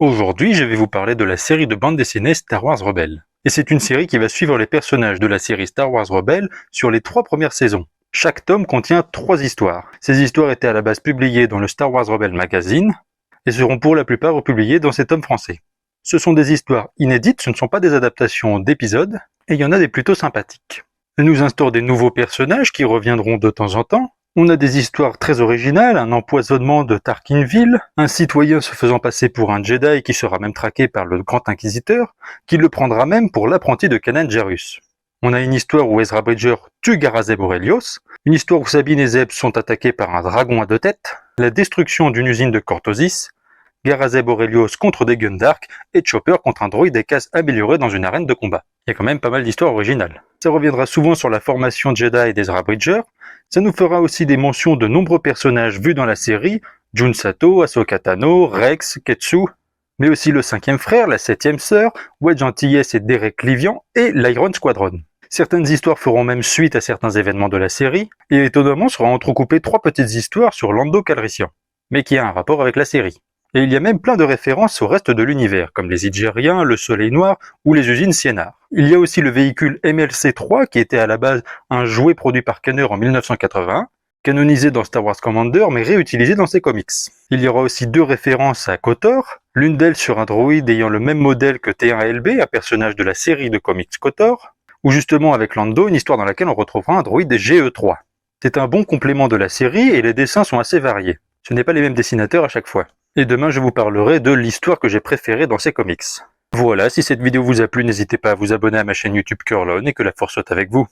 Aujourd'hui, je vais vous parler de la série de bande dessinée Star Wars Rebels. Et c'est une série qui va suivre les personnages de la série Star Wars Rebels sur les 3 premières saisons. Chaque tome contient 3 histoires. Ces histoires étaient à la base publiées dans le Star Wars Rebels Magazine et seront pour la plupart republiées dans ces tomes français. Ce sont des histoires inédites, ce ne sont pas des adaptations d'épisodes, et il y en a des plutôt sympathiques. Elle nous instaure des nouveaux personnages qui reviendront de temps en temps. On a des histoires très originales, un empoisonnement de Tarkinville, un citoyen se faisant passer pour un Jedi qui sera même traqué par le Grand Inquisiteur, qui le prendra même pour l'apprenti de Kanan Jarrus. On a une histoire où Ezra Bridger tue Garazeb Orrelios, une histoire où Sabine et Zeb sont attaqués par un dragon à 2 têtes, la destruction d'une usine de Cortosis, Garazeb Orrelios contre des Gundark et Chopper contre un droïde des cases amélioré dans une arène de combat. Il y a quand même pas mal d'histoires originales. Ça reviendra souvent sur la formation Jedi d'Ezra Bridger. Ça nous fera aussi des mentions de nombreux personnages vus dans la série, Jun Sato, Ahsoka Tano, Rex, Ketsu, mais aussi le 5e frère, la 7e sœur, Wedge Antilles et Derek Livian et l'Iron Squadron. Certaines histoires feront même suite à certains événements de la série, et étonnamment sera entrecoupées 3 petites histoires sur Lando Calrissian, mais qui a un rapport avec la série. Et il y a même plein de références au reste de l'univers, comme les Idgériens, le Soleil Noir ou les usines Sienar. Il y a aussi le véhicule MLC-3 qui était à la base un jouet produit par Kenner en 1981, canonisé dans Star Wars Commander mais réutilisé dans ses comics. Il y aura aussi 2 références à KOTOR, l'une d'elles sur un droïde ayant le même modèle que T1LB, un personnage de la série de comics KOTOR, ou justement avec Lando, une histoire dans laquelle on retrouvera un droïde GE3. C'est un bon complément de la série et les dessins sont assez variés. Ce n'est pas les mêmes dessinateurs à chaque fois. Et demain, je vous parlerai de l'histoire que j'ai préférée dans ces comics. Voilà, si cette vidéo vous a plu, n'hésitez pas à vous abonner à ma chaîne YouTube Curlon et que la force soit avec vous.